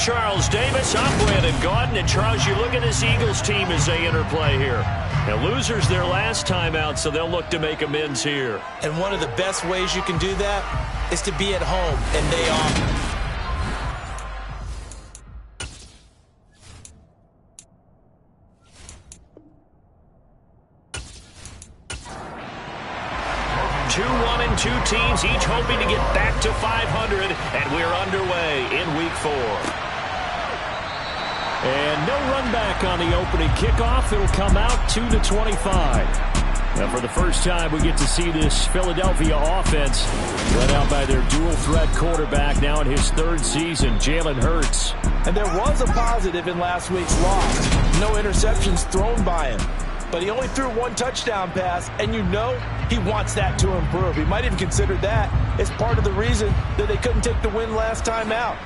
Charles Davis. I'm Brandon Gaudin. And Charles, you look at this Eagles team as they enter play here. Now, losers their last time out, so they'll look to make amends here. And one of the best ways you can do that is to be at home, and they are. 2-1-2 teams, each hoping to get back to 500, and we're underway in Week 4. And no run back on the opening kickoff. It'll come out 2-25. Now, for the first time, we get to see this Philadelphia offense led out by their dual-threat quarterback now in his third season, Jalen Hurts. And there was a positive in last week's loss. No interceptions thrown by him. But he only threw one touchdown pass, and you know he wants that to improve. He might even consider that as part of the reason that they couldn't take the win last time out.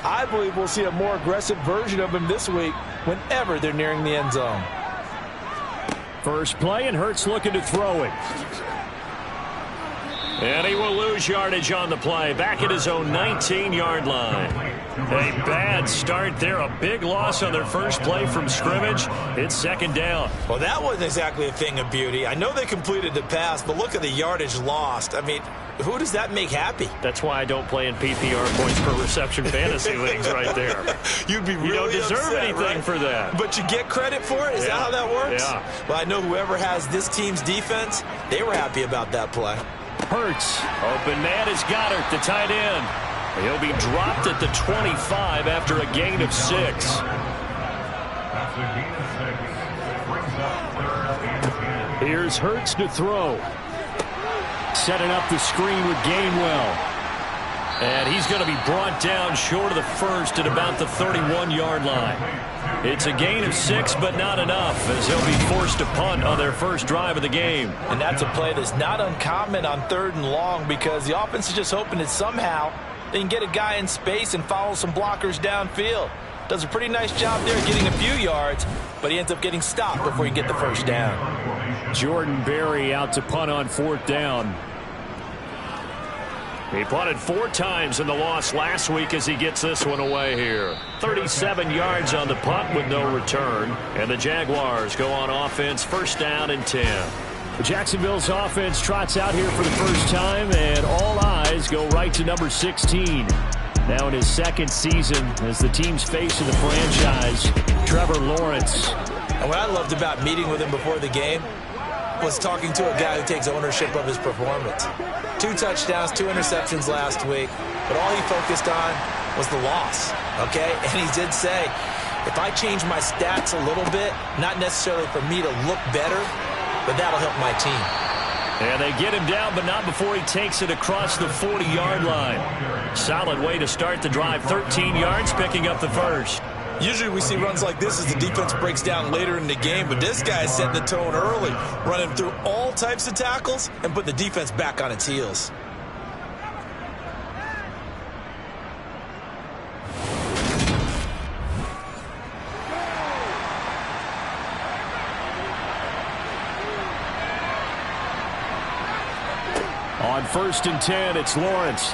I believe we'll see a more aggressive version of him this week whenever they're nearing the end zone. First play, and Hurts looking to throw it. And he will lose yardage on the play, back at his own 19-yard line. A bad start there, a big loss on their first play from scrimmage. It's second down. Well, that wasn't exactly a thing of beauty. I know they completed the pass, but look at the yardage lost. I mean, who does that make happy? That's why I don't play in PPR points per reception fantasy leagues right there. You'd be really You don't deserve upset, anything right? for that. But you get credit for it? Is that how that works? Yeah. Well, I know whoever has this team's defense, they were happy about that play. Hurts. Open man is Goddard, the tight end. He'll be dropped at the 25 after a gain of 6. Here's Hurts to throw. Setting up the screen with Gainwell. And he's going to be brought down short of the first at about the 31-yard line. It's a gain of 6, but not enough, as they'll be forced to punt on their first drive of the game. And that's a play that's not uncommon on 3rd and long, because the offense is just hoping that somehow they can get a guy in space and follow some blockers downfield. Does a pretty nice job there getting a few yards, but he ends up getting stopped before he can get the first down. Jordan Berry out to punt on 4th down. He punted 4 times in the loss last week as he gets this one away here. 37 yards on the punt with no return. And the Jaguars go on offense, 1st down and 10. Jacksonville's offense trots out here for the first time, and all eyes go right to number 16. Now in his 2nd season as the team's face of the franchise, Trevor Lawrence. And what I loved about meeting with him before the game was talking to a guy who takes ownership of his performance. 2 touchdowns, 2 interceptions last week, but all he focused on was the loss, okay? And he did say, if I change my stats a little bit, not necessarily for me to look better, but that'll help my team. And they get him down, but not before he takes it across the 40-yard line. Solid way to start the drive, 13 yards, picking up the first. Usually we see runs like this as the defense breaks down later in the game, but this guy set the tone early, running through all types of tackles and put the defense back on its heels. On 1st and 10, it's Lawrence.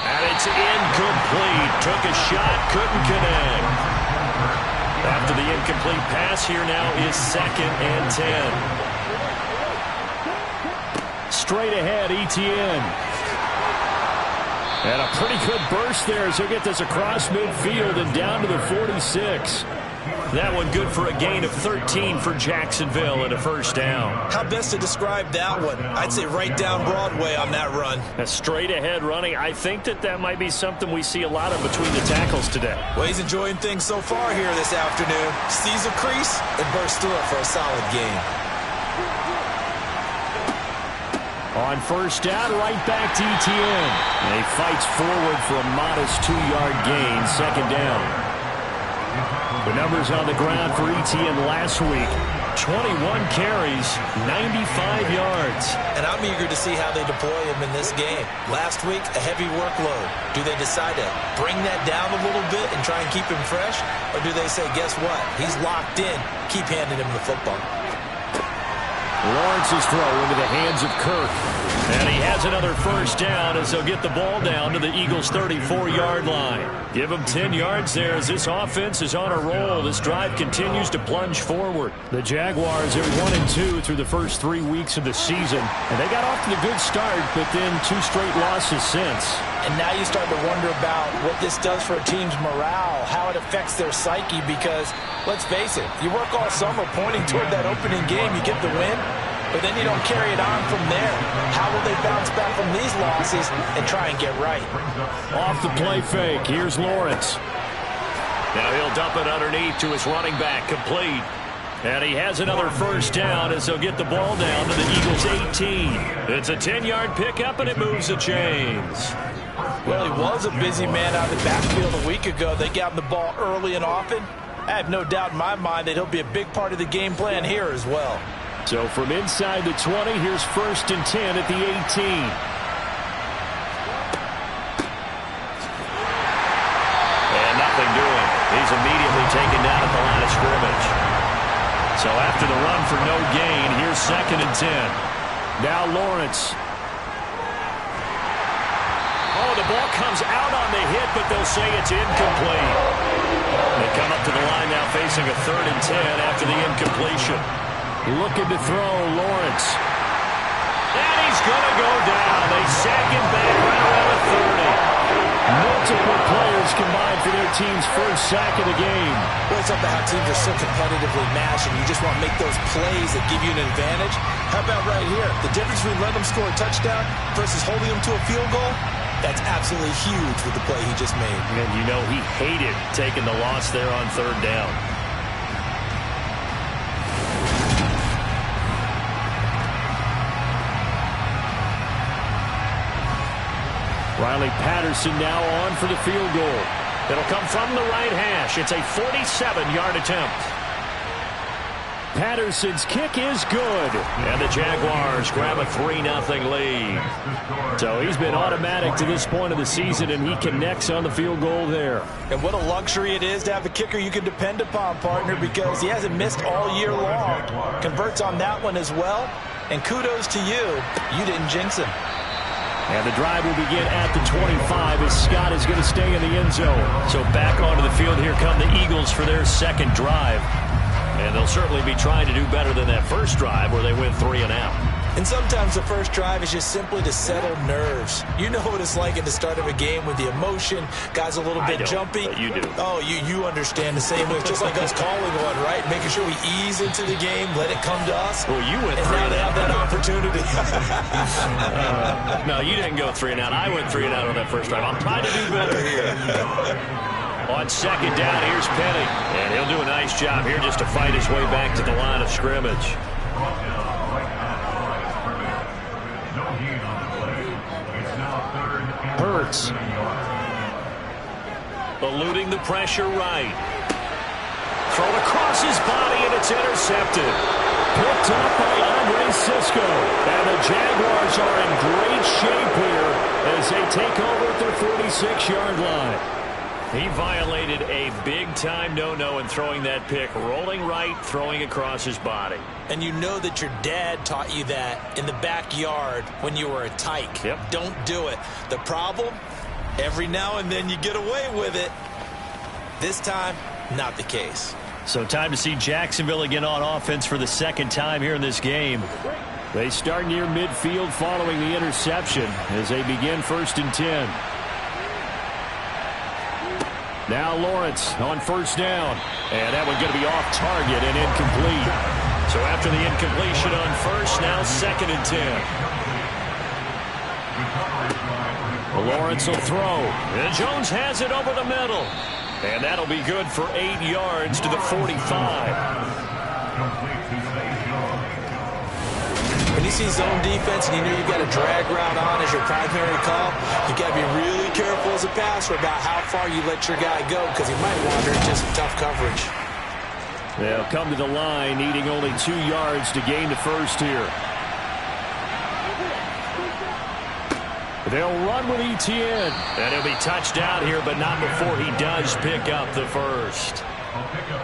And it's incomplete. Took a shot, couldn't connect. After the incomplete pass, here now is 2nd and 10. Straight ahead, Etienne. And a pretty good burst there as he'll get this across midfield and down to the 46. That one good for a gain of 13 for Jacksonville and a 1st down. How best to describe that one? I'd say right down Broadway on that run. A straight ahead running. I think that might be something we see a lot of between the tackles today. Well, he's enjoying things so far here this afternoon. Sees a crease and bursts through it for a solid gain. On 1st down, right back to Etienne. And he fights forward for a modest 2-yard gain, 2nd down. The numbers on the ground for Etienne last week. 21 carries, 95 yards. And I'm eager to see how they deploy him in this game. Last week, a heavy workload. Do they decide to bring that down a little bit and try and keep him fresh? Or do they say, guess what? He's locked in. Keep handing him the football. Lawrence Lawrence is throw into the hands of Kirk. And he has another first down as they'll get the ball down to the Eagles' 34-yard line. Give them 10 yards there as this offense is on a roll. This drive continues to plunge forward. The Jaguars are 1-2 through the first 3 weeks of the season. And they got off to a good start, but then 2 straight losses since. And now you start to wonder about what this does for a team's morale, how it affects their psyche, because, let's face it, you work all summer pointing toward that opening game, you get the win, but then you don't carry it on from there. How will they bounce back from these losses and try and get right? Off the play fake, here's Lawrence. Now he'll dump it underneath to his running back, complete. And he has another first down as they'll get the ball down to the Eagles' 18. It's a 10-yard pickup, and it moves the chains. Well, he was a busy man out of the backfield a week ago. They got him the ball early and often. I have no doubt in my mind that he'll be a big part of the game plan here as well. So from inside the 20, here's 1st and 10 at the 18. And nothing doing. He's immediately taken down at the line of scrimmage. So after the run for no gain, here's 2nd and 10. Now Lawrence. Oh, the ball comes out on the hit, but they'll say it's incomplete. They come up to the line now facing a 3rd and 10 after the incompletion. Looking to throw, Lawrence. And he's going to go down. They sack him back right around the 30. Multiple players combined for their team's first sack of the game. Well, it's up to how teams are so competitively matched, and you just want to make those plays that give you an advantage. How about right here? The difference between letting them score a touchdown versus holding them to a field goal, that's absolutely huge with the play he just made. And you know he hated taking the loss there on 3rd down. Riley Patterson now on for the field goal. It'll come from the right hash. It's a 47-yard attempt. Patterson's kick is good. And the Jaguars grab a 3-0 lead. So he's been automatic to this point of the season, and he connects on the field goal there. And what a luxury it is to have a kicker you can depend upon, partner, because he hasn't missed all year long. Converts on that one as well. And kudos to you. You didn't jinx him. And the drive will begin at the 25 as Scott is going to stay in the end zone. So back onto the field, here come the Eagles for their second drive. And they'll certainly be trying to do better than that first drive where they went 3 and out. And sometimes the first drive is just simply to settle nerves. You know what it's like at the start of a game with the emotion. Guys a little bit jumpy. But you do. Oh, you understand the same way. It's just like us calling one, right? Making sure we ease into the game, let it come to us. Well, you went and 3 now and they out. have that opportunity. No, you didn't go 3 and out. I went 3 and out on that first drive. I'm trying to do better here. On 2nd down, here's Penny. And he'll do a nice job here just to fight his way back to the line of scrimmage. Hurts. Eluding the pressure right. Thrown across his body, and it's intercepted. Picked up by Andre Cisco. And the Jaguars are in great shape here as they take over at their 46-yard line. He violated a big-time no-no in throwing that pick. Rolling right, throwing across his body. And you know that your dad taught you that in the backyard when you were a tyke. Yep. Don't do it. The problem, every now and then you get away with it. This time, not the case. So time to see Jacksonville again on offense for the second time here in this game. They start near midfield following the interception as they begin 1st and 10. Now Lawrence on 1st down. And that one going to be off target and incomplete. So after the incompletion on 1st, now 2nd and 10. Lawrence will throw. And Jones has it over the middle. And that'll be good for 8 yards to the 45. When you see zone defense and you know you've got a drag route on as your primary call, you got to be really careful as a passer about how far you let your guy go because he might wander into some tough coverage. They'll come to the line needing only 2 yards to gain the first here. They'll run with Etienne. And he'll be touched down here, but not before he does pick up the first.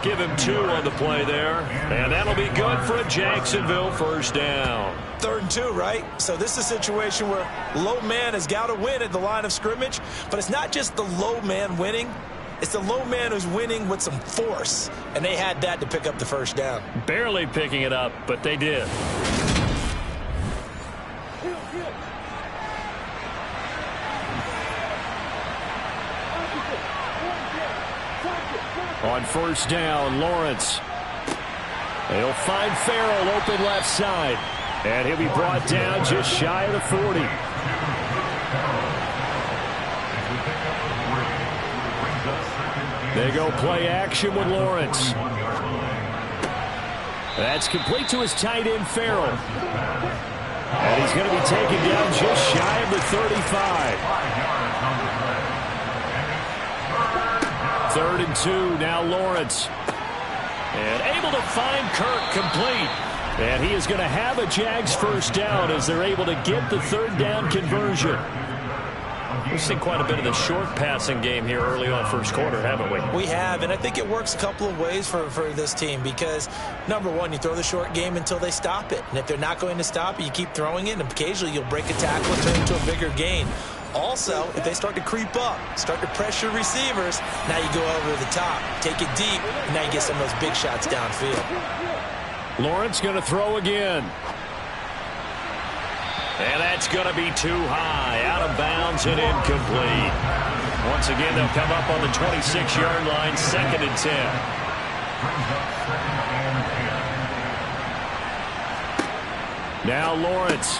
Give him 2 on the play there. And that'll be good for a Jacksonville first down. 3rd and 2, right? So this is a situation where low man has got to win at the line of scrimmage. But it's not just the low man winning. It's the low man who's winning with some force. And they had that to pick up the first down. Barely picking it up, but they did. On first down, Lawrence. They'll find Farrell open left side. And he'll be brought down just shy of the 40. They go play action with Lawrence. That's complete to his tight end, Farrell. And he's going to be taken down just shy of the 35. 3rd and 2, now Lawrence. And able to find Kirk complete. And he is going to have a Jags first down as they're able to get the 3rd down conversion. We've seen quite a bit of the short passing game here early on first quarter, haven't we? We have, and I think it works a couple of ways for this team because, number one, you throw the short game until they stop it. And if they're not going to stop it, you keep throwing it, and occasionally you'll break a tackle and turn it into a bigger gain. Also, if they start to creep up, start to pressure receivers, now you go over the top, take it deep, and now you get some of those big shots downfield. Lawrence going to throw again. And that's going to be too high, out of bounds and incomplete. Once again, they'll come up on the 26-yard line, 2nd and 10. Now Lawrence.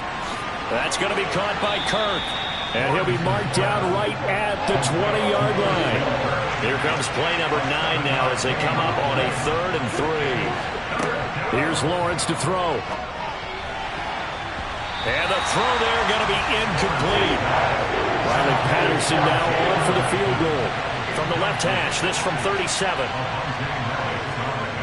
That's going to be caught by Kirk. And he'll be marked down right at the 20-yard line. Here comes play number 9 now as they come up on a 3rd and 3. Here's Lawrence to throw. And the throw there going to be incomplete. Riley Patterson now on for the field goal. From the left hash, this from 37.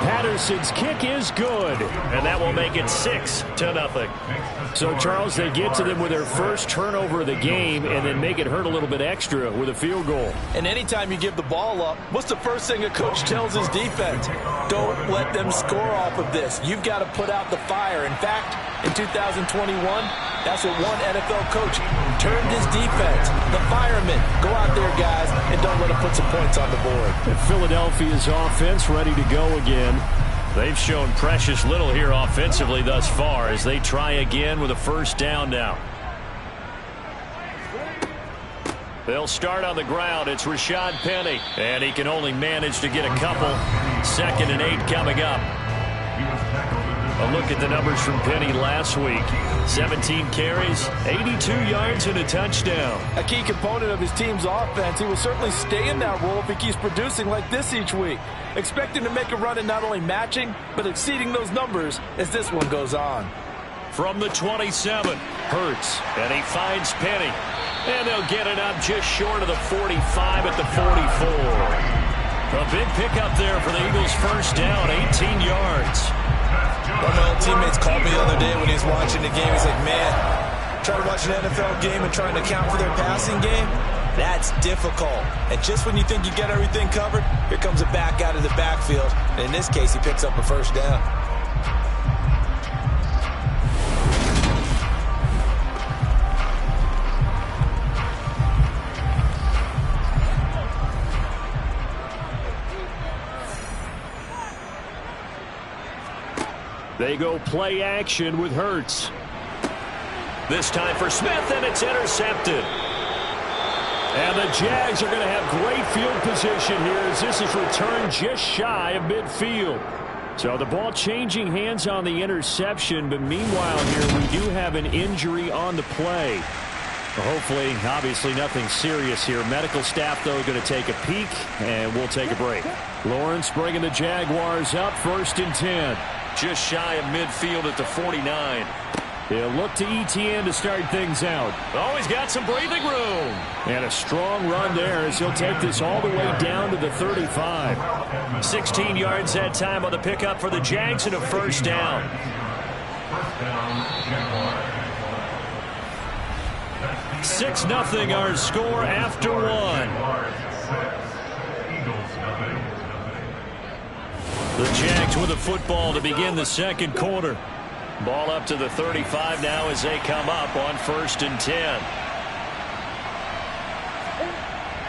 Patterson's kick is good. And that will make it 6-0. So, Charles, they get to them with their first turnover of the game and then make it hurt a little bit extra with a field goal. And anytime you give the ball up, what's the first thing a coach tells his defense? Don't let them score off of this. You've got to put out the fire. In fact, in 2021, that's what one NFL coach turned his defense. The firemen, go out there, guys, and don't let them put some points on the board. And Philadelphia's offense ready to go again. They've shown precious little here offensively thus far as they try again with a first down now. They'll start on the ground. It's Rashad Penny. And he can only manage to get a couple. 2nd and 8 coming up. A look at the numbers from Penny last week. 17 carries, 82 yards, and a touchdown. A key component of his team's offense. He will certainly stay in that role if he keeps producing like this each week. Expecting to make a run at not only matching, but exceeding those numbers as this one goes on. From the 27, Hurts, and he finds Penny. And they'll get it up just short of the 45 at the 44. A big pickup there for the Eagles' first down, 18 yards. One of my old teammates called me the other day when he was watching the game. He's like, man, trying to watch an NFL game and trying to account for their passing game, that's difficult. And just when you think you get everything covered, here comes a back out of the backfield. And in this case, he picks up a first down. They go play action with Hurts. This time for Smith, and it's intercepted. And the Jags are going to have great field position here as this is returned just shy of midfield. So the ball changing hands on the interception, but meanwhile here we do have an injury on the play. Hopefully, obviously nothing serious here. Medical staff, though, going to take a peek, and we'll take a break. Lawrence bringing the Jaguars up, 1st and 10. Just shy of midfield at the 49. He'll look to Etienne to start things out. Oh, he's got some breathing room. And a strong run there as he'll take this all the way down to the 35. 16 yards that time on the pickup for the Jags and a first down. 6-0 our score after one. The Jags with the football to begin the second quarter. Ball up to the 35 now as they come up on 1st and 10.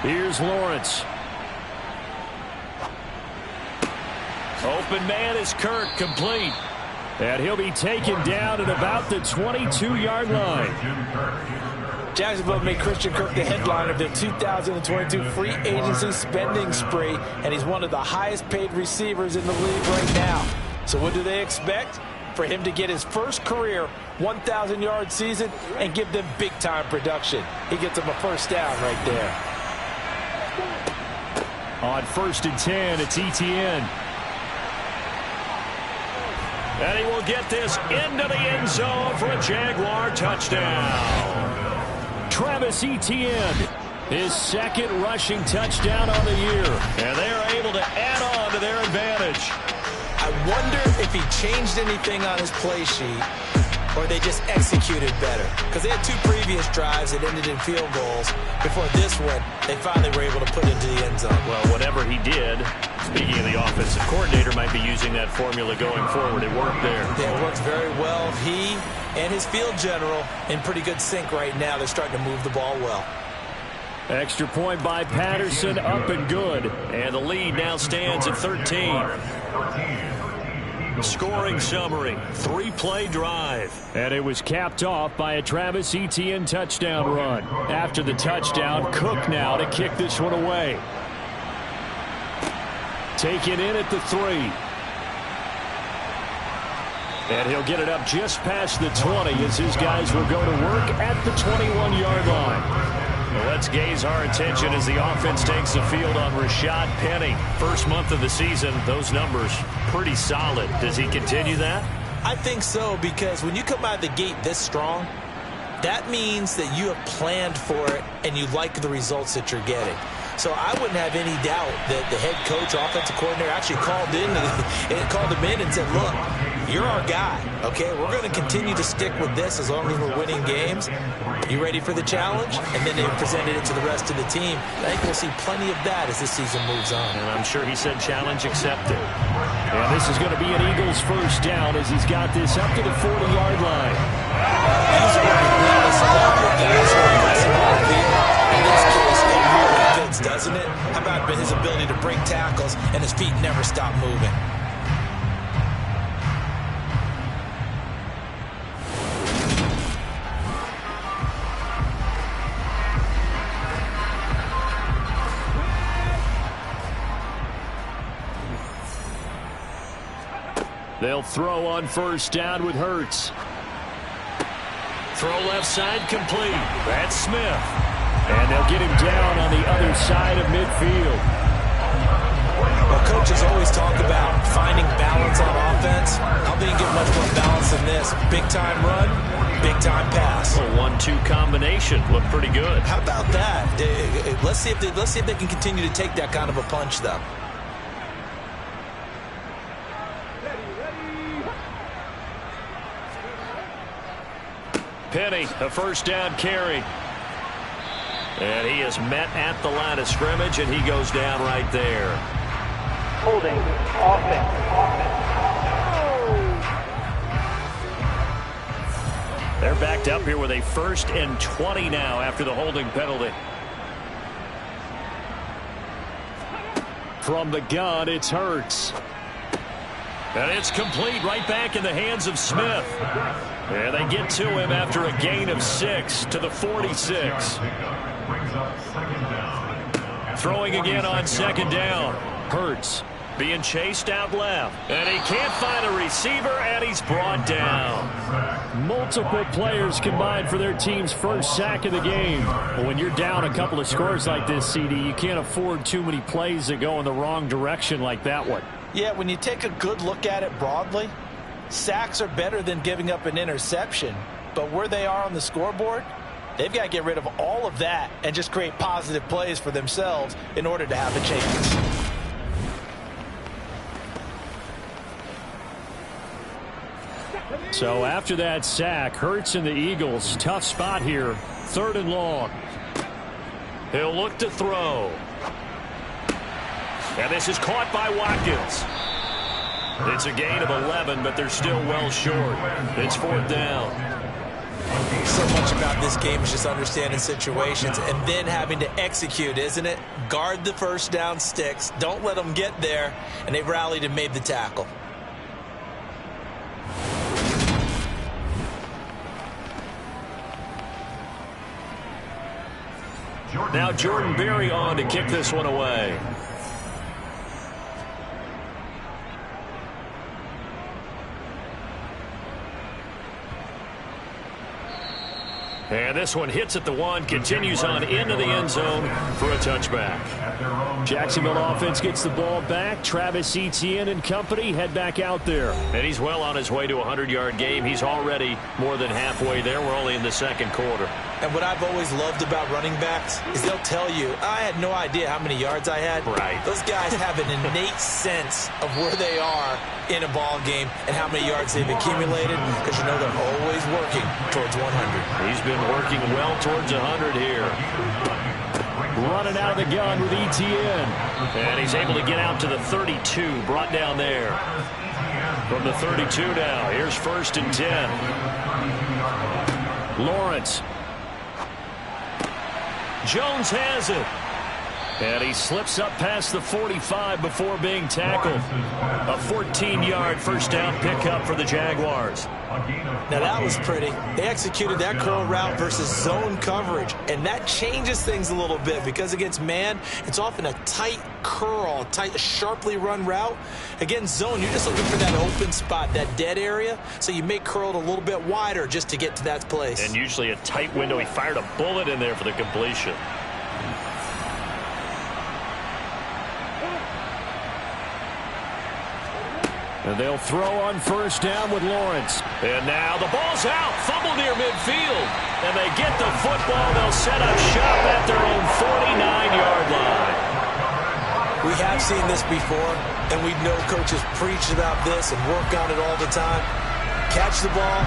Here's Lawrence. Open man is Kirk, complete. And he'll be taken down at about the 22-yard line. Jacksonville made Christian Kirk the headline of their 2022 free agency spending spree, and he's one of the highest paid receivers in the league right now. So what do they expect? For him to get his first career 1,000-yard season and give them big-time production. He gets them a first down right there. On 1st and 10, it's Etienne. And he will get this into the end zone for a Jaguar touchdown. Travis Etienne, his second rushing touchdown on the year. And they are able to add on to their advantage. I wonder if he changed anything on his play sheet or they just executed better. Because they had 2 previous drives that ended in field goals. Before this one, they finally were able to put it into the end zone. Well, whatever he did, speaking of the offensive coordinator, might be using that formula going forward. It worked there. Yeah, it works very well. He and his field general in pretty good sync right now. They're starting to move the ball well. Extra point by Patterson, up and good. And the lead now stands at 13. Scoring summary, 3-play drive. And it was capped off by a Travis Etienne touchdown run. After the touchdown, Cook now to kick this one away. Taken in at the 3. And he'll get it up just past the 20 as his guys will go to work at the 21-yard line. Well, let's gaze our attention as the offense takes the field on Rashad Penny. First month of the season, those numbers pretty solid. Does he continue that? I think so, because when you come out of the gate this strong, that means that you have planned for it and you like the results that you're getting. So I wouldn't have any doubt that the head coach, offensive coordinator, actually called him in and said, look, you're our guy, okay? We're going to continue to stick with this as long as we're winning games. You ready for the challenge? And then they presented it to the rest of the team. I think we'll see plenty of that as this season moves on. And I'm sure he said challenge accepted. And this is going to be an Eagles first down as he's got this up to the 40-yard line. He's running this along with guys who are pressing on the field. In this case, it really fits, doesn't it? How about his ability to break tackles and his feet never stop moving? They'll throw on first down with Hurts. Throw left side complete. That's Smith. And they'll get him down on the other side of midfield. Well, coaches always talk about finding balance on offense. I don't think you get much more balance than this. Big-time run, big-time pass. A 1-2 combination. Looked pretty good. How about that? Let's see if they can continue to take that kind of a punch, though. Penny, a first down carry. And he is met at the line of scrimmage, and he goes down right there. Holding, offense. They're backed up here with a 1st and 20 now after the holding penalty. From the gun, it's Hurts. And it's complete right back in the hands of Smith. And they get to him after a gain of 6 to the 46. Throwing again on 2nd down. Hurts being chased out left. And he can't find a receiver, and he's brought down. Multiple players combined for their team's first sack of the game. But when you're down a couple of scores like this, CD, you can't afford too many plays that go in the wrong direction like that one. Yeah, when you take a good look at it broadly, sacks are better than giving up an interception. But where they are on the scoreboard, they've got to get rid of all of that and just create positive plays for themselves in order to have a chance. So after that sack, Hurts and the Eagles, tough spot here. 3rd and long. He'll look to throw. And this is caught by Watkins. It's a gain of 11, but they're still well short. It's 4th down. So much about this game is just understanding situations and then having to execute, isn't it? Guard the first down sticks. Don't let them get there. And they rallied and made the tackle. Now Jordan Berry on to kick this one away. And this one hits at the 1, continues on into the end zone for a touchback. Jacksonville offense gets the ball back. Travis Etienne and company head back out there. And he's well on his way to a 100-yard game. He's already more than halfway there. We're only in the second quarter. And what I've always loved about running backs is they'll tell you, I had no idea how many yards I had. Right. Those guys have an innate sense of where they are in a ball game and how many yards they've accumulated, because you know they're always working towards 100. He's been working well towards 100 here. Running out of the gun with Etienne. And he's able to get out to the 32, brought down there. From the 32 now, here's 1st and 10. Lawrence. Jones has it. And he slips up past the 45 before being tackled. A 14-yard first down pickup for the Jaguars. Now that was pretty. They executed that curl route versus zone coverage, and that changes things a little bit because against man, it's often a tight curl, tight, sharply run route. Against zone, you're just looking for that open spot, that dead area, so you may curl it a little bit wider just to get to that place. And usually a tight window. He fired a bullet in there for the completion. And they'll throw on first down with Lawrence. And now the ball's out. Fumble near midfield. And they get the football. They'll set up shop at their own 49-yard line. We have seen this before, and we know coaches preach about this and work on it all the time. Catch the ball.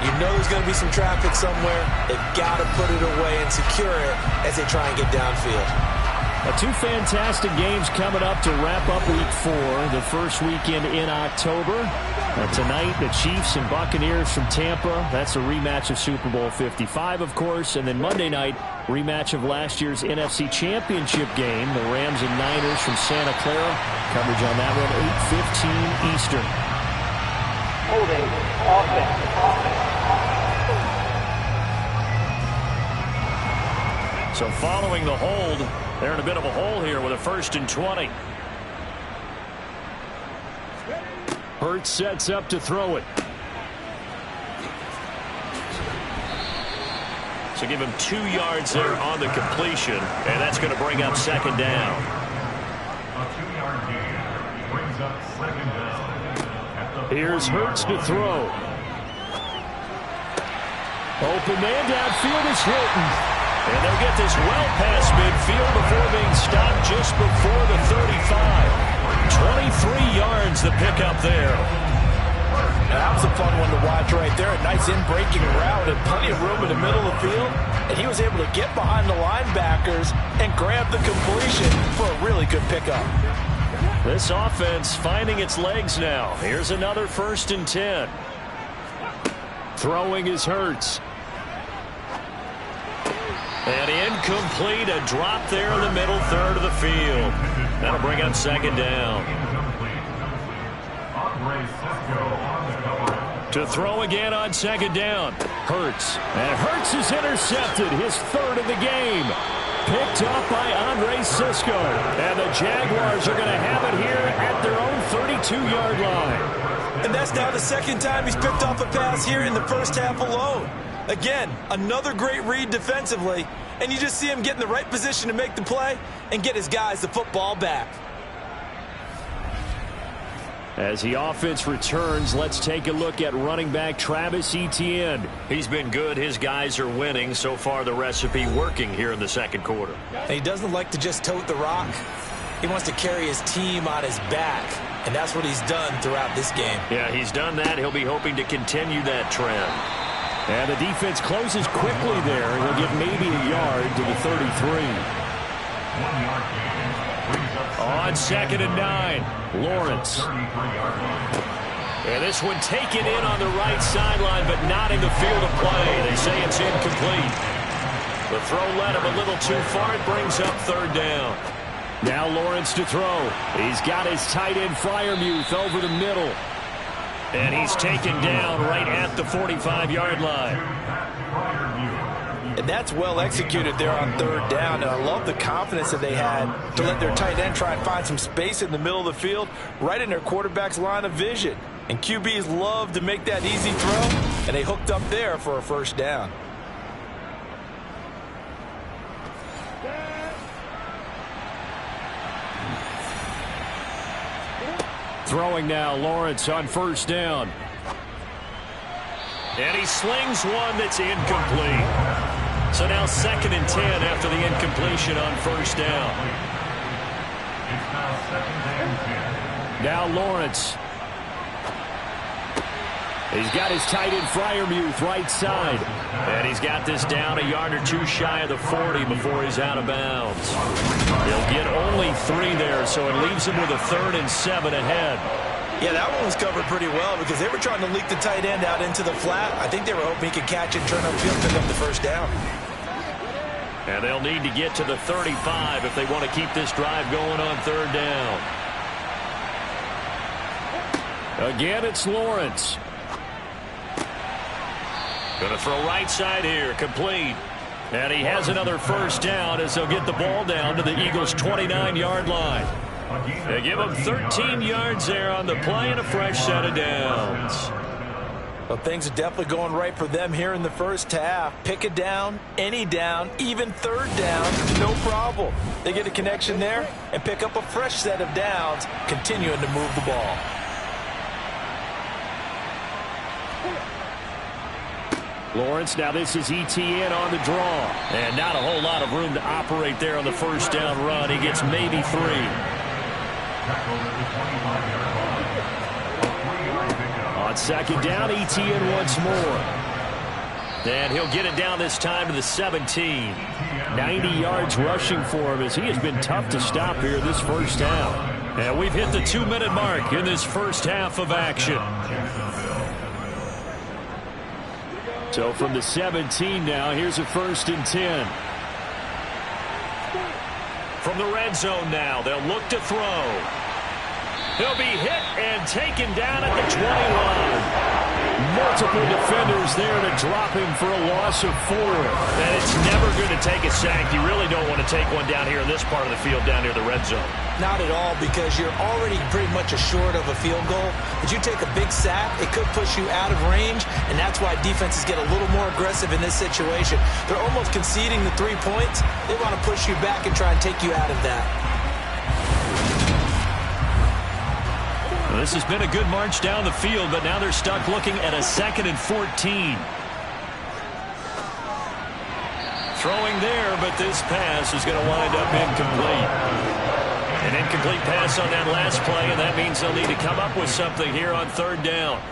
You know there's going to be some traffic somewhere. They've got to put it away and secure it as they try and get downfield. Two fantastic games coming up to wrap up Week 4, the first weekend in October. Tonight, the Chiefs and Buccaneers from Tampa. That's a rematch of Super Bowl 55, of course. And then Monday night, rematch of last year's NFC Championship game, the Rams and Niners from Santa Clara. Coverage on that one, 8:15 Eastern. Holding offense. So following the hold, they're in a bit of a hole here with a 1st and 20. Hurts sets up to throw it. So give him 2 yards there on the completion, and that's going to bring up 2nd down. A 2-yard gain brings up 2nd down. Here's Hurts to throw. Open man downfield is Hilton. And they'll get this well past midfield before being stopped just before the 35. 23 yards the pickup there. Now, that was a fun one to watch right there. A nice in-breaking route and plenty of room in the middle of the field. And he was able to get behind the linebackers and grab the completion for a really good pickup. This offense finding its legs now. Here's another 1st and 10. Throwing is Hurts. And incomplete, a drop there in the middle third of the field. That'll bring up 2nd down. To throw again on 2nd down. Hurts. And Hurts is intercepted, his 3rd of the game. Picked up by Andre Cisco. And the Jaguars are going to have it here at their own 32-yard line. And that's now the 2nd time he's picked off a pass here in the first half alone. Again, another great read defensively, and you just see him get in the right position to make the play and get his guys the football back. As the offense returns, let's take a look at running back Travis Etienne. He's been good. His guys are winning. So far, the recipe working here in the 2nd quarter. And he doesn't like to just tote the rock. He wants to carry his team on his back, and that's what he's done throughout this game. Yeah, he's done that. He'll be hoping to continue that trend. And the defense closes quickly there. He'll get maybe a yard to the 33. 1 yard gain. On 2nd and 9, Lawrence. And this one taken in on the right sideline, but not in the field of play. They say it's incomplete. The throw led him a little too far. It brings up 3rd down. Now Lawrence to throw. He's got his tight end Freiermuth over the middle. And he's taken down right at the 45-yard line. And that's well executed there on 3rd down. And I love the confidence that they had to let their tight end try and find some space in the middle of the field, right in their quarterback's line of vision. And QBs love to make that easy throw, and they hooked up there for a 1st down. Throwing now, Lawrence on 1st down. And he slings one that's incomplete. So now 2nd and 10 after the incompletion on 1st down. Now Lawrence. He's got his tight end Freiermuth right side. And he's got this down a yard or 2 shy of the 40 before he's out of bounds. He'll get only 3 there, so it leaves him with a 3rd and 7 ahead. Yeah, that one was covered pretty well because they were trying to leak the tight end out into the flat. I think they were hoping he could catch it, turn upfield, pick up the 1st down. And they'll need to get to the 35 if they want to keep this drive going on 3rd down. Again, it's Lawrence. Going to throw right side here, complete. And he has another 1st down as they'll get the ball down to the Eagles' 29-yard line. They give him 13 yards there on the play and a fresh set of downs. Well, things are definitely going right for them here in the 1st half. Pick a down, any down, even 3rd down, no problem. They get a connection there and pick up a fresh set of downs, continuing to move the ball. Lawrence, now this is ETN on the draw. And not a whole lot of room to operate there on the 1st down run. He gets maybe 3. On 2nd down, ETN once more. And he'll get it down this time to the 17. 90 yards rushing for him as he has been tough to stop here this 1st half. And we've hit the 2-minute mark in this 1st half of action. So from the 17 now, here's a 1st and 10. From the red zone now, they'll look to throw. He'll be hit and taken down at the 20-line. Multiple defenders there to drop him for a loss of 4. And it's never going to take a sack. You really don't want to take one down here in this part of the field, down near the red zone. Not at all, because you're already pretty much assured of a field goal. But you take a big sack, it could push you out of range, and that's why defenses get a little more aggressive in this situation. They're almost conceding the 3 points. They want to push you back and try and take you out of that. Well, this has been a good march down the field, but now they're stuck looking at a 2nd and 14. Throwing there, but this pass is going to wind up incomplete. An incomplete pass on that last play, and that means they'll need to come up with something here on 3rd down.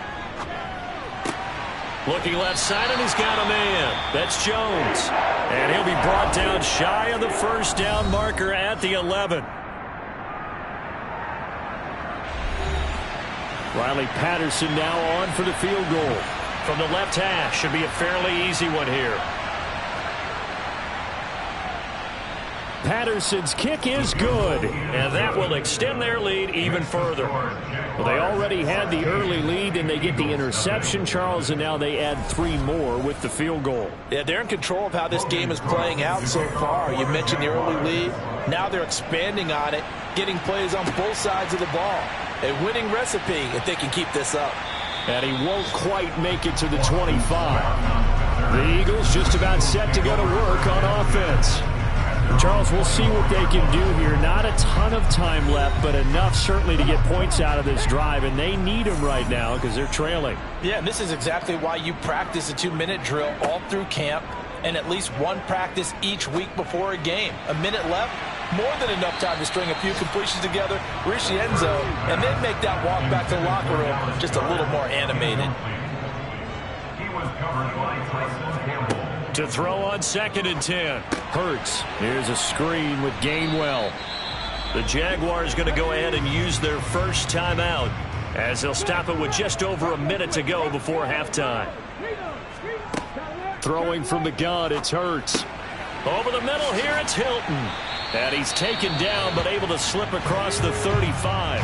Looking left side, and he's got a man. That's Jones. And he'll be brought down shy of the 1st down marker at the 11. Riley Patterson now on for the field goal. From the left hash, should be a fairly easy one here. Patterson's kick is good. And that will extend their lead even further. Well, they already had the early lead, and they get the interception, Charles, and now they add 3 more with the field goal. Yeah, they're in control of how this game is playing out so far. You mentioned the early lead. Now they're expanding on it, getting plays on both sides of the ball. A winning recipe if they can keep this up. And he won't quite make it to the 25. The Eagles just about set to go to work on offense. Charles, we'll see what they can do here. Not a ton of time left, but enough certainly to get points out of this drive, and they need them right now because they're trailing. Yeah, and this is exactly why you practice a 2-minute drill all through camp and at least one practice each week before a game. A minute left, more than enough time to string a few completions together, reach the end zone, and then make that walk back to the locker room just a little more animated. He was covered by Tyson Campbell. To throw on 2nd and 10. Hurts. Here's a screen with Gainwell. The Jaguars going to go ahead and use their first timeout as they'll stop it with just over a minute to go before halftime. Throwing from the gun, it's Hurts. Over the middle here, it's Hilton. And he's taken down, but able to slip across the 35.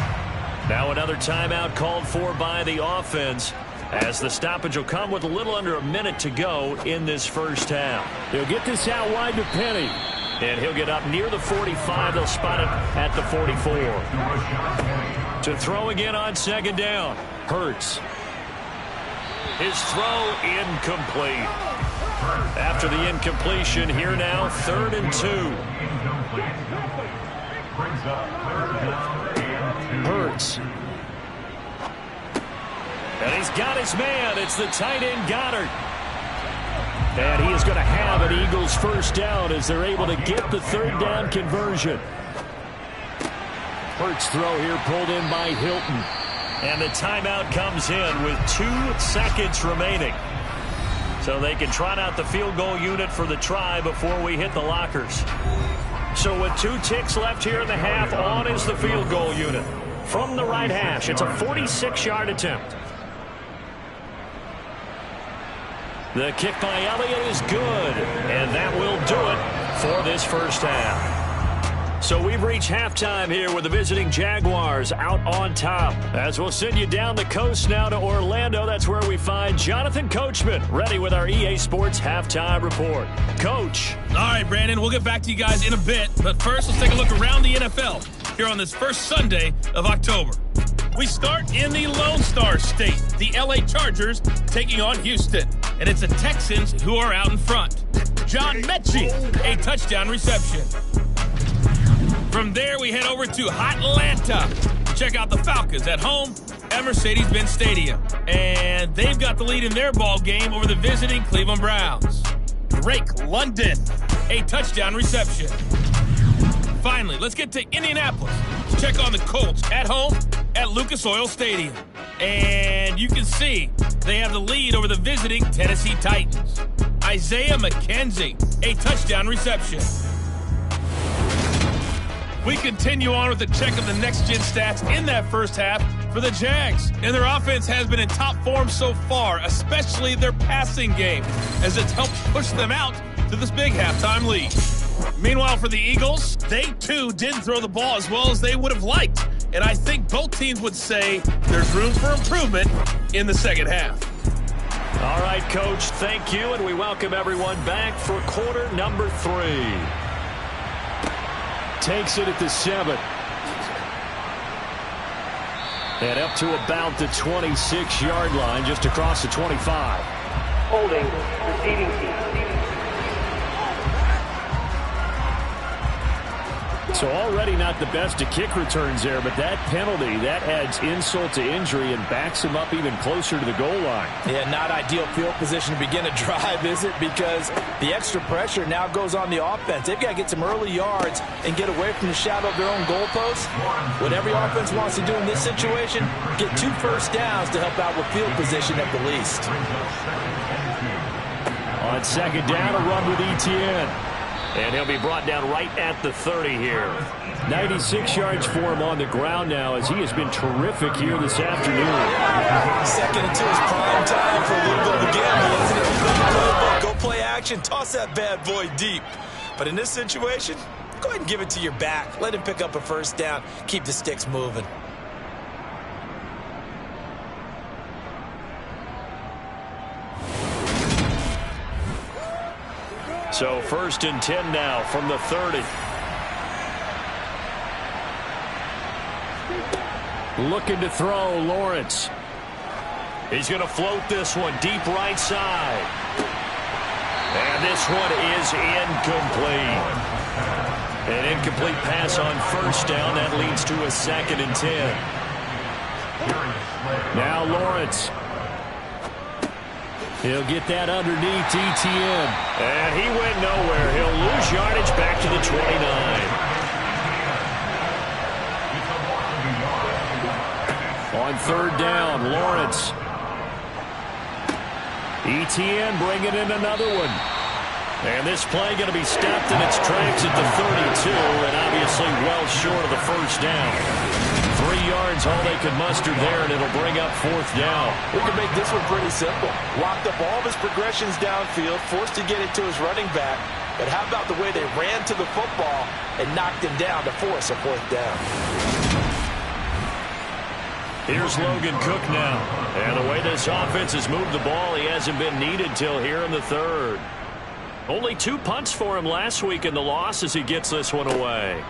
Now another timeout called for by the offense, as the stoppage will come with a little under a minute to go in this first half. He'll get this out wide to Penny. And he'll get up near the 45. They'll spot it at the 44. To throw again on second down. Hurts. His throw incomplete. After the incompletion, here now, 3rd and 2. Hurts. And he's got his man. It's the tight end, Goddard. And he is going to have an Eagles first down as they're able to get the 3rd down conversion. Hurts throw here pulled in by Hilton. And the timeout comes in with 2 seconds remaining. So they can trot out the field goal unit for the try before we hit the lockers. So with 2 ticks left here in the half, on is the field goal unit. From the right hash, it's a 46-yard attempt. The kick by Elliott is good, and that will do it for this first half. So we've reached halftime here with the visiting Jaguars out on top. As we'll send you down the coast now to Orlando, that's where we find Jonathan Coachman, ready with our EA Sports Halftime Report. Coach. All right, Brandon, we'll get back to you guys in a bit, but first let's take a look around the NFL here on this first Sunday of October. We start in the Lone Star State, the LA Chargers taking on Houston, and it's the Texans who are out in front. John Mechie, a touchdown reception. From there, we head over to Atlanta to check out the Falcons at home at Mercedes-Benz Stadium. And they've got the lead in their ball game over the visiting Cleveland Browns. Drake London, a touchdown reception. Finally, let's get to Indianapolis to check on the Colts at home at Lucas Oil Stadium. And you can see they have the lead over the visiting Tennessee Titans. Isaiah McKenzie, a touchdown reception. We continue on with a check of the next-gen stats in that first half for the Jags. And their offense has been in top form so far, especially their passing game, as it's helped push them out to this big halftime lead. Meanwhile, for the Eagles, they too didn't throw the ball as well as they would have liked. And I think both teams would say there's room for improvement in the second half. All right, Coach, thank you, and we welcome everyone back for quarter number 3. Takes it at the 7. And up to about the 26-yard line, just across the 25. Holding, receiving team. So already not the best of kick returns there, but that penalty, that adds insult to injury and backs him up even closer to the goal line. Yeah, not ideal field position to begin a drive, is it? Because the extra pressure now goes on the offense. They've got to get some early yards and get away from the shadow of their own goalpost. What every offense wants to do in this situation, get 2 first downs to help out with field position at the least. On second down, a run with Etienne. And he'll be brought down right at the 30 here. 96 yards for him on the ground now, as he has been terrific here this afternoon. Second until his prime time for a little bit of a gamble, isn't it? Go play action, toss that bad boy deep. But in this situation, go ahead and give it to your back. Let him pick up a first down. Keep the sticks moving. So 1st and 10 now from the 30. Looking to throw, Lawrence. He's going to float this one deep right side. And this one is incomplete. An incomplete pass on first down. That leads to a 2nd and 10. Now Lawrence. He'll get that underneath Etienne. And he went nowhere. He'll lose yardage back to the 29. On 3rd down, Lawrence. Etienne bringing in another one. And this play going to be stopped in its tracks at the 32, and obviously well short of the first down. 3 yards, all they could muster there, and it'll bring up 4th down. We can make this one pretty simple. Locked up all of his progressions downfield, forced to get it to his running back. But how about the way they ran to the football and knocked him down to force a 4th down? Here's Logan Cook now. And the way this offense has moved the ball, he hasn't been needed till here in the 3rd. Only 2 punts for him last week in the loss as he gets this one away.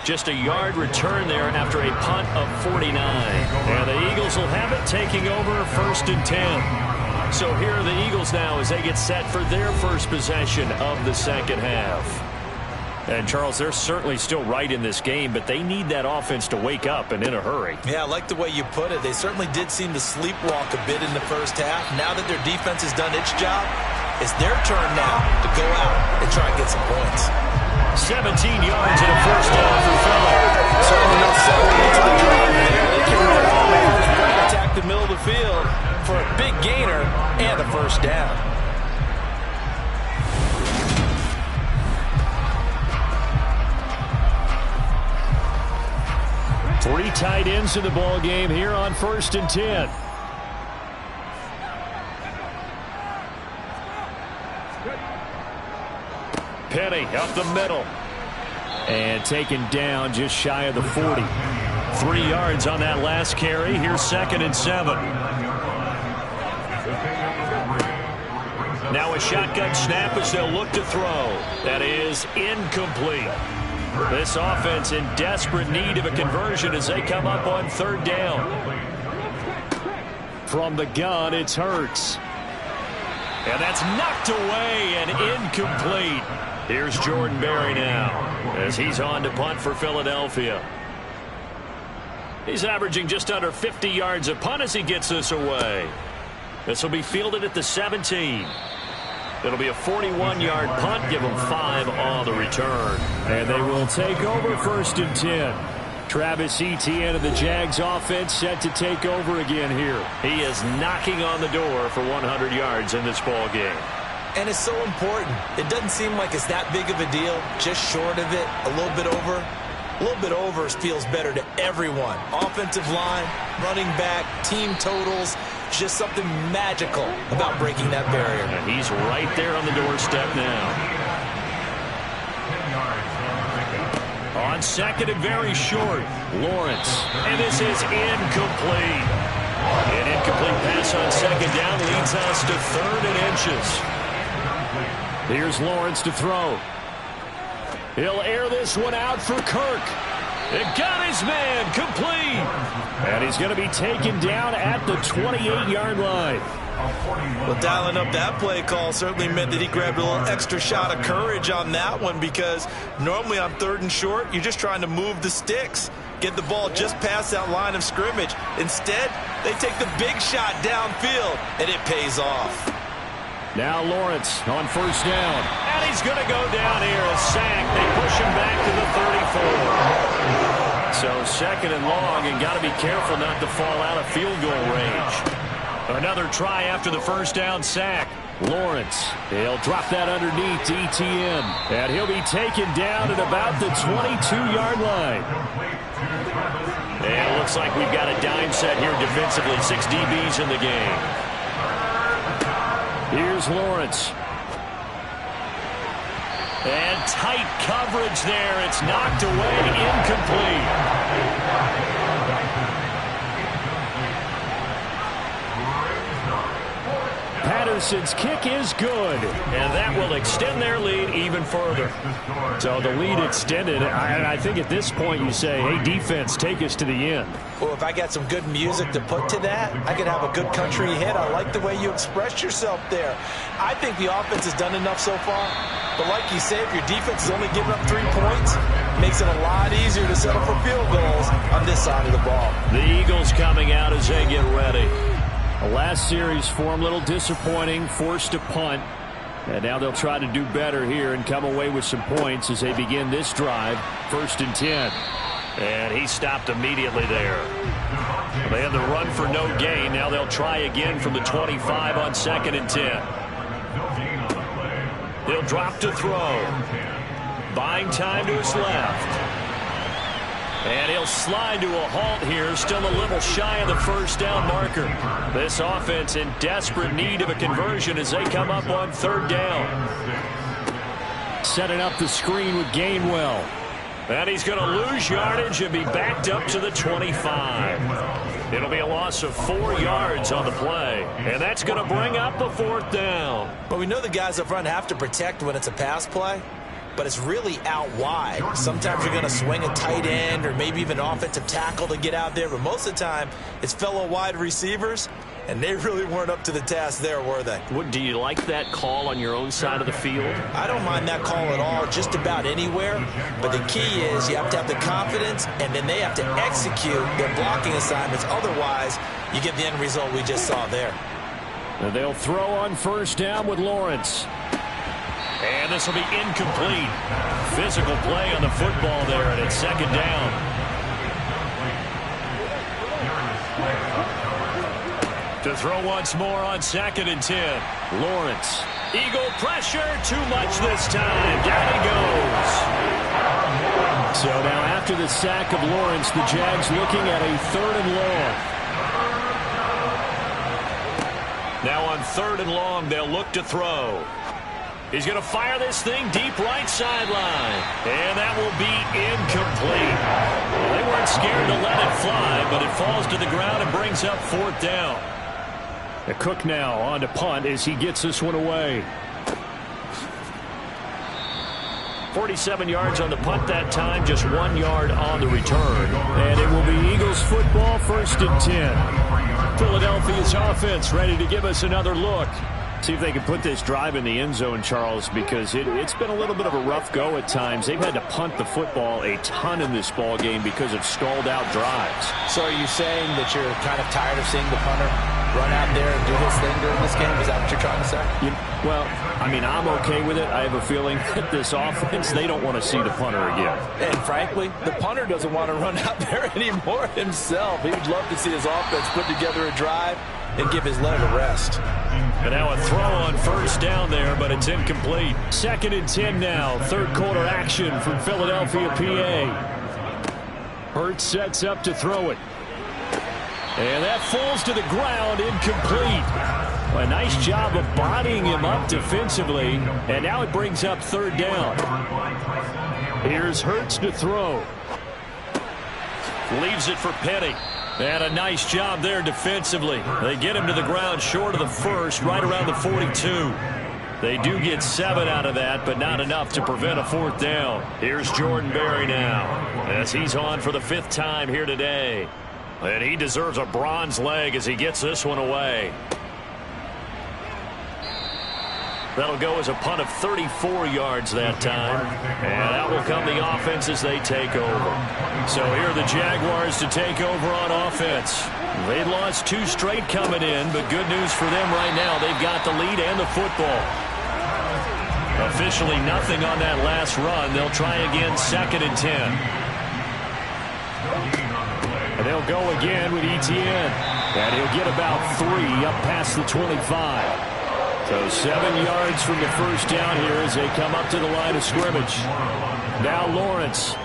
Just a yard return there after a punt of 49. And the Eagles will have it taking over 1st and 10. So here are the Eagles now as they get set for their first possession of the second half. And, Charles, they're certainly still right in this game, but they need that offense to wake up and in a hurry. Yeah, I like the way you put it. They certainly did seem to sleepwalk a bit in the first half. Now that their defense has done its job, it's their turn now to go out and try and get some points. 17 yards and a first down for Philly. Certainly not settling into the drive there. They can run all over, attack the middle of the field for a big gainer and a first down. Three tight ends in the ball game here on 1st and 10. Penny up the middle. And taken down just shy of the 40. 3 yards on that last carry. Here's 2nd and 7. Now a shotgun snap as they'll look to throw. That is incomplete. This offense in desperate need of a conversion as they come up on 3rd down. From the gun, it's Hurts. And that's knocked away and incomplete. Here's Jordan Berry now as he's on to punt for Philadelphia. He's averaging just under 50 yards a punt as he gets this away. This will be fielded at the 17. It'll be a 41-yard punt. Give them 5 on the return. And they will take over 1st and 10. Travis Etienne of the Jags offense set to take over again here. He is knocking on the door for 100 yards in this ball game. And it's so important. It doesn't seem like it's that big of a deal. Just short of it, a little bit over. A little bit over feels better to everyone. Offensive line, running back, team totals. Just something magical about breaking that barrier. And he's right there on the doorstep now. On 2nd and very short, Lawrence. And this is incomplete. An incomplete pass on 2nd down leads us to 3rd and inches. Here's Lawrence to throw. He'll air this one out for Kirk. It got his man complete. And he's going to be taken down at the 28-yard line. Well, dialing up that play call certainly meant that he grabbed a little extra shot of courage on that one, because normally on 3rd and short, you're just trying to move the sticks, get the ball just past that line of scrimmage. Instead, they take the big shot downfield, and it pays off. Now Lawrence on 1st down. And he's going to go down here, a sack. They push him back to the 34. So 2nd and long, and got to be careful not to fall out of field goal range. Another try after the 1st down sack. Lawrence, he'll drop that underneath to Etienne. And he'll be taken down at about the 22-yard line. And it looks like we've got a dime set here defensively. 6 DBs in the game. Here's Lawrence. And tight coverage there. It's knocked away, incomplete. Patterson's kick is good. And that will extend their lead even further. So the lead extended. I think at this point you say, hey, defense, take us to the end. Well, if I got some good music to put to that, I could have a good country hit. I like the way you expressed yourself there. I think the offense has done enough so far. But like you say, if your defense is only giving up 3 points, it makes it a lot easier to settle for field goals on this side of the ball. The Eagles coming out as they get ready. The last series for them, a little disappointing, forced to punt. And now they'll try to do better here and come away with some points as they begin this drive. 1st and 10. And he stopped immediately there. They had the run for no gain. Now they'll try again from the 25 on 2nd and 10. He'll drop to throw. Buying time to his left. And he'll slide to a halt here, still a little shy of the first down marker. This offense in desperate need of a conversion as they come up on third down. Setting up the screen with Gainwell. And he's going to lose yardage and be backed up to the 25. It'll be a loss of 4 yards on the play. And that's going to bring up a fourth down. But we know the guys up front have to protect when it's a pass play. But it's really out wide. Sometimes you're going to swing a tight end or maybe even an offensive tackle to get out there. But most of the time, it's fellow wide receivers. And they really weren't up to the task there, were they? Do you like that call on your own side of the field? I don't mind that call at all, just about anywhere. But the key is you have to have the confidence, and then they have to execute their blocking assignments. Otherwise, you get the end result we just saw there. And they'll throw on first down with Lawrence. And this will be incomplete. Physical play on the football there, and it's second down. To throw once more on 2nd and 10. Lawrence. Eagle pressure, too much this time. Down he goes. So now after the sack of Lawrence, the Jags looking at a 3rd and long. Now on 3rd and long, they'll look to throw. He's going to fire this thing deep right sideline. And that will be incomplete. Well, they weren't scared to let it fly, but it falls to the ground and brings up 4th down. The Cook now on to punt as he gets this one away. 47 yards on the punt that time, just 1 yard on the return. And it will be Eagles football, 1st and 10. Philadelphia's offense ready to give us another look. See if they can put this drive in the end zone, Charles, because it's been a little bit of a rough go at times. They've had to punt the football a ton in this ball game because of stalled out drives. So are you saying that you're kind of tired of seeing the punter run out there and do his thing during this game? Is that what you're trying to say? Well, I mean, I'm okay with it. I have a feeling that this offense, they don't want to see the punter again. And frankly, the punter doesn't want to run out there anymore himself. He would love to see his offense put together a drive and give his leg a rest. And now a throw on first down there, but it's incomplete. 2nd and 10 now. 3rd quarter action from Philadelphia, PA. Hurts sets up to throw it. And that falls to the ground, incomplete. A nice job of bodying him up defensively. And now it brings up 3rd down. Here's Hurts to throw. Leaves it for Penny. And a nice job there defensively. They get him to the ground short of the first, right around the 42. They do get 7 out of that, but not enough to prevent a 4th down. Here's Jordan Berry now, as he's on for the 5th time here today. And he deserves a bronze leg as he gets this one away. That'll go as a punt of 34 yards that time. And out will come the offense as they take over. So here are the Jaguars to take over on offense. They'd lost 2 straight coming in, but good news for them right now. They've got the lead and the football. Officially nothing on that last run. They'll try again 2nd and 10. And they'll go again with Etienne. And he'll get about 3 up past the 25. So 7 yards from the first down here as they come up to the line of scrimmage. Now Lawrence.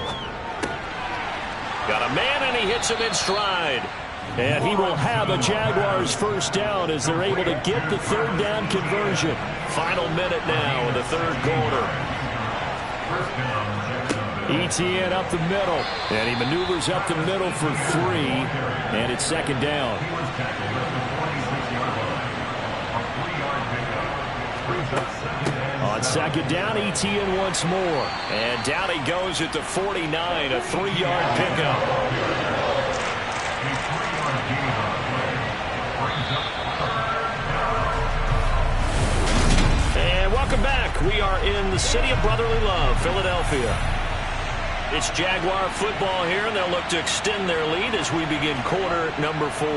Got a man and he hits him in stride. And he will have a Jaguars first down as they're able to get the 3rd down conversion. Final minute now in the 3rd quarter. Etienne up the middle. And he maneuvers up the middle for 3. And it's 2nd down. On 2nd down, Etienne once more. And down he goes at the 49, a 3-yard pickup. And welcome back. We are in the city of brotherly love, Philadelphia. It's Jaguar football here, and they'll look to extend their lead as we begin quarter number 4.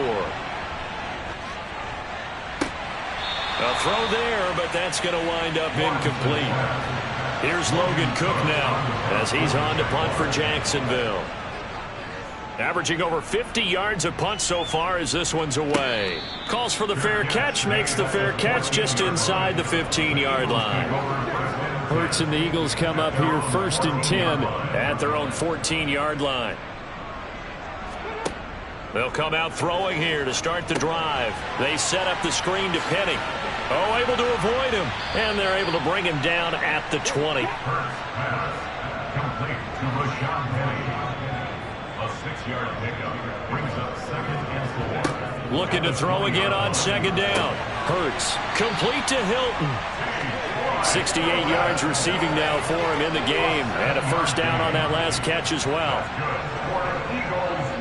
A throw there, but that's going to wind up incomplete. Here's Logan Cook now as he's on to punt for Jacksonville. Averaging over 50 yards a punt so far as this one's away. Calls for the fair catch, makes the fair catch just inside the 15-yard line. Hurts and the Eagles come up here 1st and 10 at their own 14-yard line. They'll come out throwing here to start the drive. They set up the screen to Penny. Oh, able to avoid him, and they're able to bring him down at the 20. First pass, complete to Rashawn Penny. A 6-yard pickup brings up 2nd and 4. Looking to throw again on 2nd down. Hurts, complete to Hilton. 68 yards receiving now for him in the game, and a 1st down on that last catch as well. Eagles,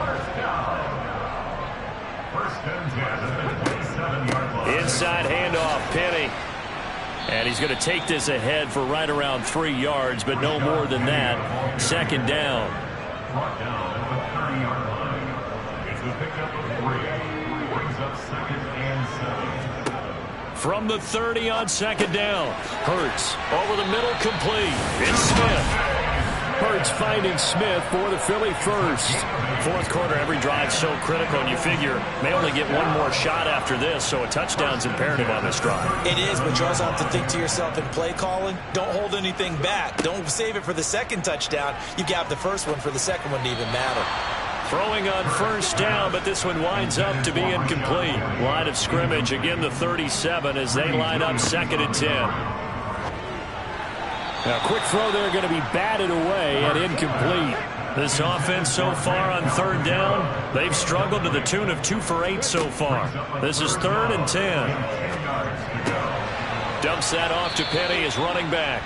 1st down. 1st and 10 at the 27-yard line. Inside handoff, Penny. And he's going to take this ahead for right around 3 yards, but no more than that. 2nd down. Brought down at the 30-yard line. It's a pickup of 3. Brings up 2nd and 7. From the 30 on 2nd down. Hurts over the middle, complete. It's Smith. Hurts finding Smith for the Philly first. 4th quarter, every drive so critical, and you figure may only get one more shot after this, so a touchdown's imperative on this drive. It is, but you also have to think to yourself in play calling, don't hold anything back. Don't save it for the 2nd touchdown. You got the 1st one for the 2nd one to even matter. Throwing on 1st down, but this one winds up to be incomplete. Line of scrimmage, again the 37 as they line up 2nd and 10. Now, quick throw there going to be batted away and incomplete. This offense so far on 3rd down, they've struggled to the tune of 2 for 8 so far. This is 3rd and 10. Dumps that off to Penny as running back.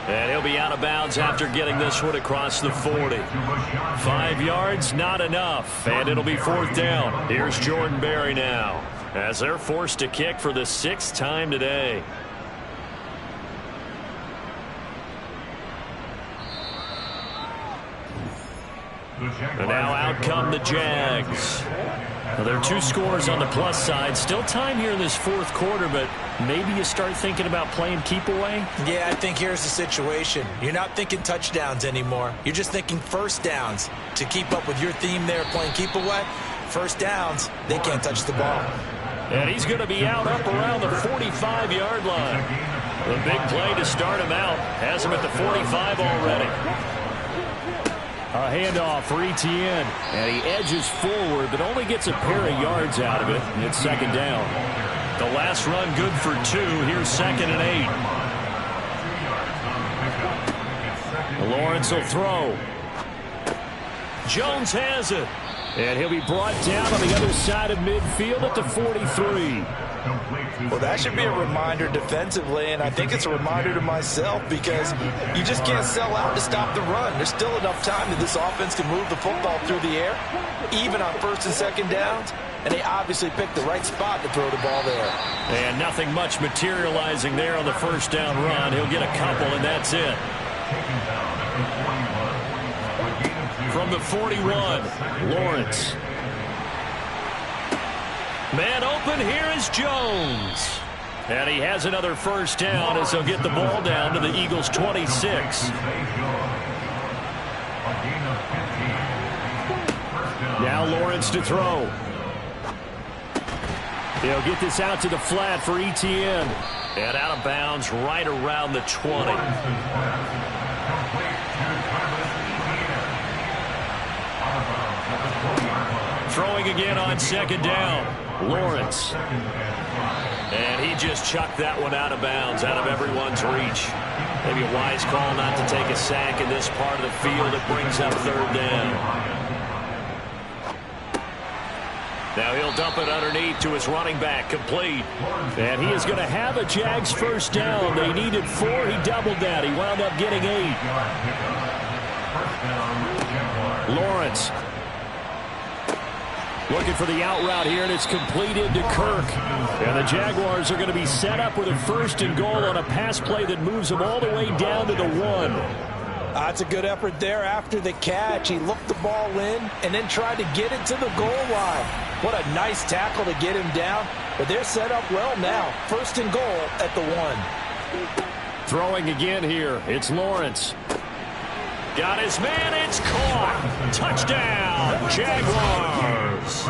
And he'll be out of bounds after getting this one across the 40. 5 yards, not enough. And it'll be 4th down. Here's Jordan Berry now, as they're forced to kick for the 6th time today. And now out come the Jags. Well, there are 2 scores on the plus side. Still time here in this 4th quarter, but maybe you start thinking about playing keep away? Yeah, I think here's the situation. You're not thinking touchdowns anymore. You're just thinking 1st downs. To keep up with your theme there, playing keep away, 1st downs, they can't touch the ball. And he's going to be out up around the 45-yard line. The big play to start him out has him at the 45 already. A handoff for Etienne, and he edges forward, but only gets a pair of yards out of it. It's 2nd down. The last run good for 2. Here's 2nd and 8. Lawrence will throw. Jones has it. And he'll be brought down on the other side of midfield at the 43. Well, that should be a reminder defensively, and I think it's a reminder to myself because you just can't sell out to stop the run. There's still enough time that this offense can move the football through the air, even on 1st and 2nd downs, and they obviously picked the right spot to throw the ball there. And nothing much materializing there on the 1st down run. He'll get a couple, and that's it. From the 41, Lawrence. Man open, here is Jones. And he has another 1st down as he'll get the ball down to the Eagles' 26. Now Lawrence to throw. He'll get this out to the flat for Etienne. And out of bounds right around the 20. Throwing again on 2nd down. Lawrence. And he just chucked that one out of bounds, out of everyone's reach. Maybe a wise call not to take a sack in this part of the field. It brings up 3rd down. Now he'll dump it underneath to his running back, complete. And he is going to have a Jags 1st down. They needed 4. He doubled that. He wound up getting 8. Lawrence. Looking for the out route here, and it's completed to Kirk. And the Jaguars are going to be set up with a 1st and goal on a pass play that moves them all the way down to the 1. That's a good effort there after the catch. He looked the ball in and then tried to get it to the goal line. What a nice tackle to get him down. But they're set up well now. 1st and goal at the 1. Throwing again here. It's Lawrence. Got his man. It's caught. Touchdown, Jaguars.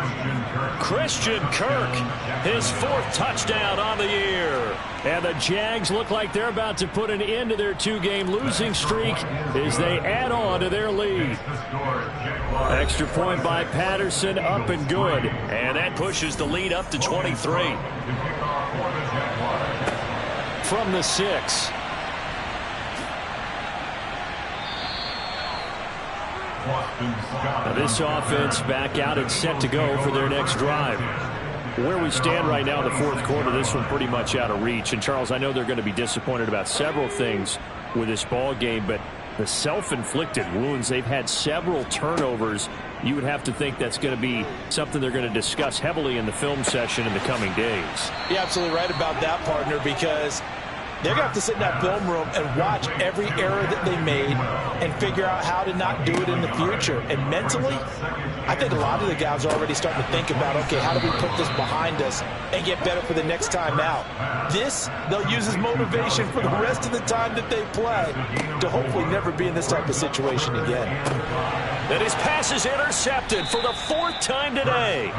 Christian Kirk, his 4th touchdown on the year. And the Jags look like they're about to put an end to their 2-game losing streak as they add on to their lead. Extra point by Patterson, up and good. And that pushes the lead up to 23. From the 6. Now this offense back out and set to go for their next drive. Where we stand right now in the 4th quarter, this one pretty much out of reach. And, Charles, I know they're going to be disappointed about several things with this ball game, but the self-inflicted wounds, they've had several turnovers. You would have to think that's going to be something they're going to discuss heavily in the film session in the coming days. You're absolutely right about that, partner, because they're going to have to sit in that film room and watch every error that they made and figure out how to not do it in the future. And mentally, I think a lot of the guys are already starting to think about, okay, how do we put this behind us and get better for the next time out? This, they'll use as motivation for the rest of the time that they play to hopefully never be in this type of situation again. And his pass is intercepted for the 4th time today.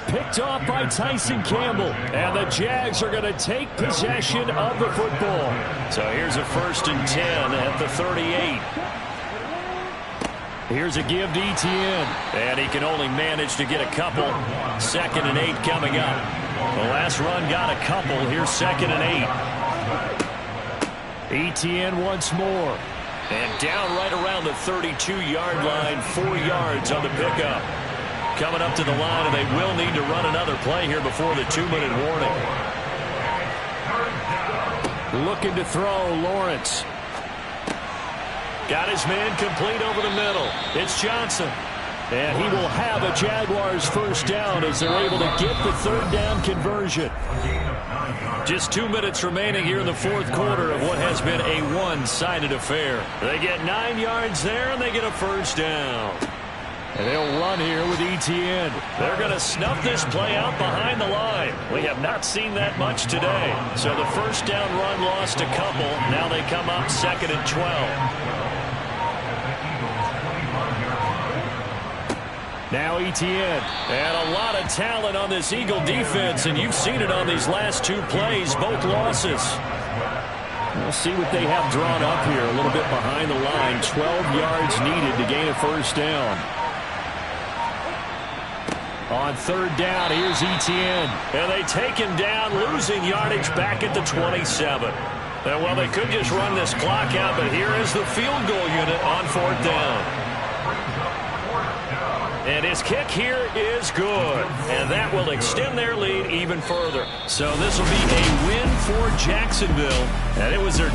Picked off by Tyson Campbell. And the Jags are going to take possession of the football. So here's a 1st and 10 at the 38. Here's a give to Etienne. And he can only manage to get a couple. 2nd and 8 coming up. The last run got a couple. Here's 2nd and 8. Etienne once more. And down right around the 32-yard line. 4 yards on the pickup. Coming up to the line, and they will need to run another play here before the 2-minute warning. Looking to throw, Lawrence. Got his man complete over the middle. It's Johnson. And he will have a Jaguars 1st down as they're able to get the 3rd down conversion. Just 2 minutes remaining here in the 4th quarter of what has been a one-sided affair. They get 9 yards there, and they get a 1st down. And they'll run here with Etienne. They're going to snuff this play out behind the line. We have not seen that much today. So the 1st down run lost a couple. Now they come up 2nd and 12. Now Etienne. And a lot of talent on this Eagle defense, and you've seen it on these last 2 plays, both losses. We'll see what they have drawn up here. A little bit behind the line. 12 yards needed to gain a 1st down. On 3rd down, here's Etienne. And they take him down, losing yardage back at the 27. And, well, they could just run this clock out, but here is the field goal unit on 4th down. And his kick here is good. And that will extend their lead even further. So this will be a win for Jacksonville. And it was their